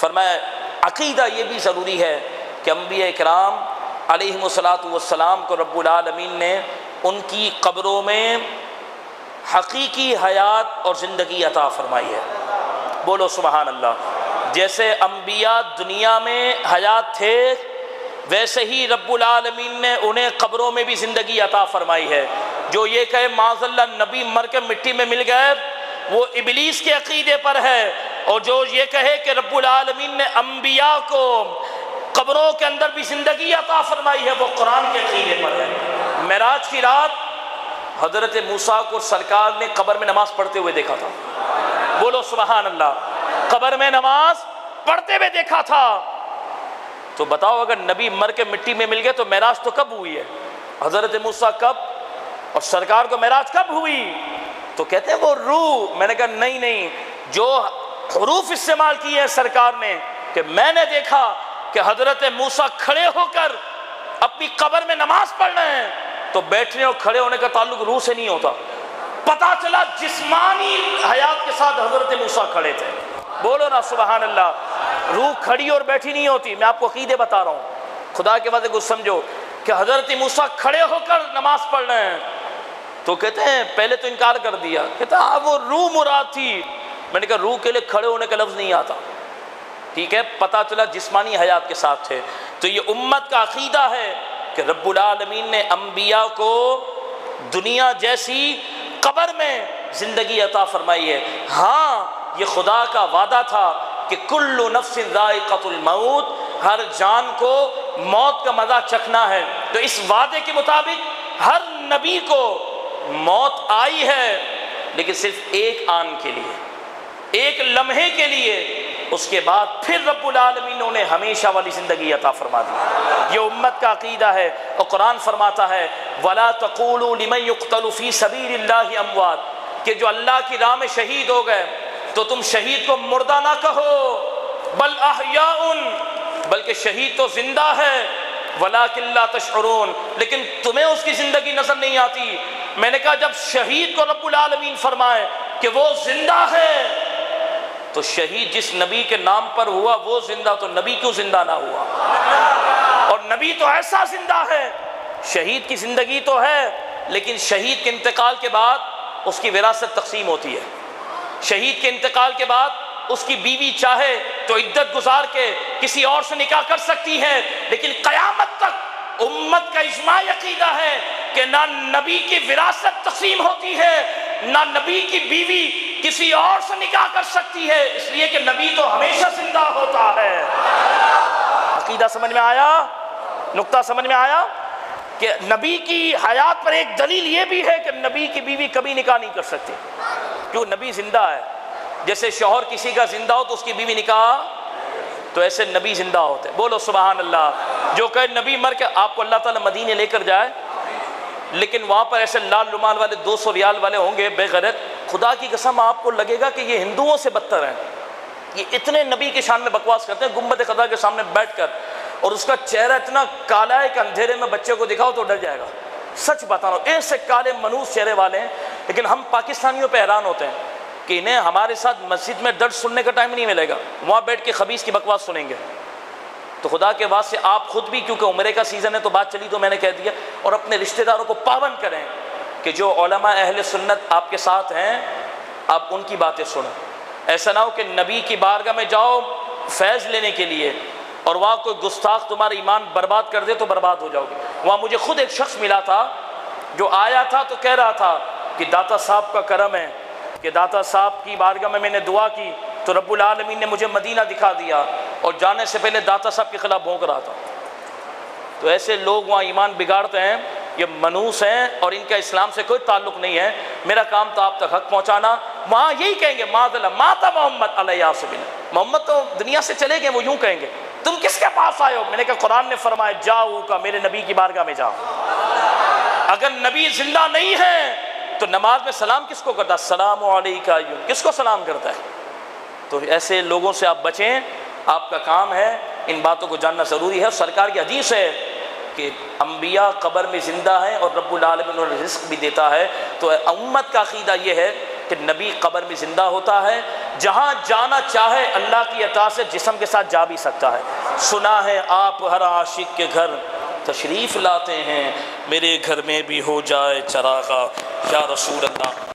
فرمایا عقیدہ یہ بھی ضروری ہے کہ انبیاء کرام علیہم الصلاۃ والسلام کو رب العالمین نے ان کی قبروں میں حقیقی حیات اور زندگی عطا فرمائی ہے۔ بولو سبحان اللہ۔ جیسے انبیاء دنیا میں حیات تھے ویسے ہی رب العالمین نے انہیں قبروں میں بھی زندگی عطا فرمائی ہے۔ جو یہ کہے معاذ اللہ نبی مر کے مٹی میں مل گئے وہ ابلیس کے عقیدے پر ہے، اور جو یہ کہے کہ رب العالمین نے انبیاء کو قبروں کے اندر بھی زندگی عطا فرمائی ہے وہ قرآن کے عقیدے پر ہے۔ معراج کی رات حضرت موسیٰ کو سرکار نے قبر میں نماز پڑھتے ہوئے دیکھا تھا۔ بولو سبحان اللہ۔ قبر میں نماز پڑھتے ہوئے دیکھا تھا۔ تو بتاؤ اگر نبی مر کے مٹی میں مل گئے تو معراج تو کب ہوئی ہے؟ حضرت موسیٰ کب اور سرکار کو معراج کب ہوئی؟ تو کہتے ہیں وہ روح۔ میں نے کہا نہیں، جو حروف استعمال کیے ہیں سرکار نے کہ میں نے دیکھا کہ حضرت موسیٰ کھڑے ہو کر اپنی قبر میں نماز پڑھ رہے ہیں، تو بیٹھنے اور کھڑے ہونے کا تعلق روح سے نہیں ہوتا۔ پتا چلا جسمانی حیات کے ساتھ حضرت موسیٰ کھڑے تھے۔ بولو نا سبحان اللہ۔ روح کھڑی اور بیٹھی نہیں ہوتی۔ میں آپ کو عقیدے بتا رہا ہوں، خدا کے وعدے کو سمجھو کہ حضرت موسیٰ کھڑے ہو کر نماز پڑھ رہے ہیں، تو کہتے ہیں پہلے تو انکار کر دیا، کہتا ہاں وہ روح مراد تھی۔ میں نے کہا روح کے لیے کھڑے ہونے کا لفظ نہیں آتا، ٹھیک ہے، پتا چلا جسمانی حیات کے ساتھ تھے۔ تو یہ امت کا عقیدہ ہے کہ رب العالمین نے انبیاء کو دنیا جیسی قبر میں زندگی عطا فرمائی ہے۔ ہاں یہ خدا کا وعدہ تھا کہ کل نفس ذائقۃ الموت، ہر جان کو موت کا مزہ چکھنا ہے۔ تو اس وعدے کے مطابق ہر نبی کو موت آئی ہے، لیکن صرف ایک آن کے لیے، ایک لمحے کے لیے، اس کے بعد پھر رب العالمین نے انہیں ہمیشہ والی زندگی عطا فرما دی۔ یہ امت کا عقیدہ ہے، اور قرآن فرماتا ہے وَلَا تَقُولُوا لِمَن يُقْتَلُ فِي سَبِيلِ اللَّهِ أَمْوَاتٌ، کہ جو اللہ کی راہ میں شہید ہو گئے تو تم شہید کو مردہ نہ کہو، بل احیاء، بلکہ شہید تو زندہ ہے، وَلَٰكِن لَا تَشْعُرُونَ، لیکن تمہیں اس کی زندگی نظر نہیں آتی۔ میں نے کہا جب شہید کو رب العالمین فرمائے کہ وہ زندہ ہے، تو شہید جس نبی کے نام پر ہوا وہ زندہ، تو نبی کیوں زندہ نہ ہوا؟ اور نبی تو ایسا زندہ ہے، شہید کی زندگی تو ہے، لیکن شہید کے انتقال کے بعد اس کی وراثت تقسیم ہوتی ہے۔ شہید کے انتقال کے بعد اس کی بیوی چاہے تو عدت گزار کے کسی اور سے نکاح کر سکتی ہے، لیکن قیامت تک امت کا اجماعی عقیدہ ہے کہ نہ نبی کی وراثت تقسیم ہوتی ہے، نہ نبی کی بیوی کسی اور سے نکاح کر سکتی ہے، اس لیے کہ نبی تو ہمیشہ زندہ ہوتا ہے۔ عقیدہ سمجھ میں آیا؟ نقطہ سمجھ میں آیا کہ نبی کی حیات پر ایک دلیل یہ بھی ہے کہ نبی کی بیوی کبھی نکاح نہیں کر سکتی، کیوں؟ نبی زندہ ہے۔ جیسے شوہر کسی کا زندہ ہو تو اس کی بیوی نکاح، تو ایسے نبی زندہ ہوتے۔ بولو سبحان اللہ۔ جو کہ نبی مر کے آپ کو اللہ تعالیٰ مدینے لے کر جائے، لیکن وہاں پر ایسے لال رومال والے 200 ریال والے ہوں گے بے غیرت، خدا کی قسم آپ کو لگے گا کہ یہ ہندوؤں سے بدتر ہیں۔ یہ اتنے نبی کی شان میں بکواس کرتے ہیں گنبد خدا کے سامنے بیٹھ کر، اور اس کا چہرہ اتنا کالا ہے کہ اندھیرے میں بچے کو دکھاؤ تو ڈر جائے گا۔ سچ بتا رہا ہوں، ایسے کالے منوس چہرے والے ہیں، لیکن ہم پاکستانیوں پہ حیران ہوتے ہیں کہ انہیں ہمارے ساتھ مسجد میں درس سننے کا ٹائم نہیں ملے گا، وہاں بیٹھ کے خبیث کی بکواس سنیں گے۔ تو خدا کے واسطے آپ خود بھی، کیونکہ عمرے کا سیزن ہے تو بات چلی تو میں نے کہہ دیا، اور اپنے رشتہ داروں کو پابند کریں کہ جو علماء اہل سنت آپ کے ساتھ ہیں آپ ان کی باتیں سنیں۔ ایسا نہ ہو کہ نبی کی بارگاہ میں جاؤ فیض لینے کے لیے اور وہاں کوئی گستاخ تمہارا ایمان برباد کر دے تو برباد ہو جاؤ گے۔ وہاں مجھے خود ایک شخص ملا تھا جو آیا تھا تو کہہ رہا تھا کہ داتا صاحب کا کرم ہے کہ داتا صاحب کی بارگاہ میں نے دعا کی تو رب العالمین نے مجھے مدینہ دکھا دیا، اور جانے سے پہلے داتا صاحب کے خلاف بھونک رہا تھا۔ تو ایسے لوگ وہاں ایمان بگاڑتے ہیں، یہ منوس ہیں اور ان کا اسلام سے کوئی تعلق نہیں ہے۔ میرا کام تو آپ تک حق پہنچانا۔ وہاں یہی کہیں گے ماتا محمد علیہ السلام، محمد تو دنیا سے چلے گئے، وہ یوں کہیں گے تم کس کے پاس آئے ہو؟ میں نے کہا قرآن نے فرمایا جاؤ کا، میرے نبی کی بارگاہ میں جاؤ۔ اگر نبی زندہ نہیں ہے تو نماز میں سلام کس کو کرتا ہے؟ السلام علیکہ، کس کو سلام کرتا ہے؟ تو ایسے لوگوں سے آپ بچیں، آپ کا کام ہے، ان باتوں کو جاننا ضروری ہے۔ سرکار کی حدیث ہے کہ انبیاء قبر میں زندہ ہیں اور رب العالمین انہیں رزق بھی دیتا ہے۔ تو امت کا عقیدہ یہ ہے کہ نبی قبر میں زندہ ہوتا ہے، جہاں جانا چاہے اللہ کی عطا سے جسم کے ساتھ جا بھی سکتا ہے۔ سنا ہے آپ ہر عاشق کے گھر تشریف لاتے ہیں، میرے گھر میں بھی ہو جائے چراغا یا رسول اللہ۔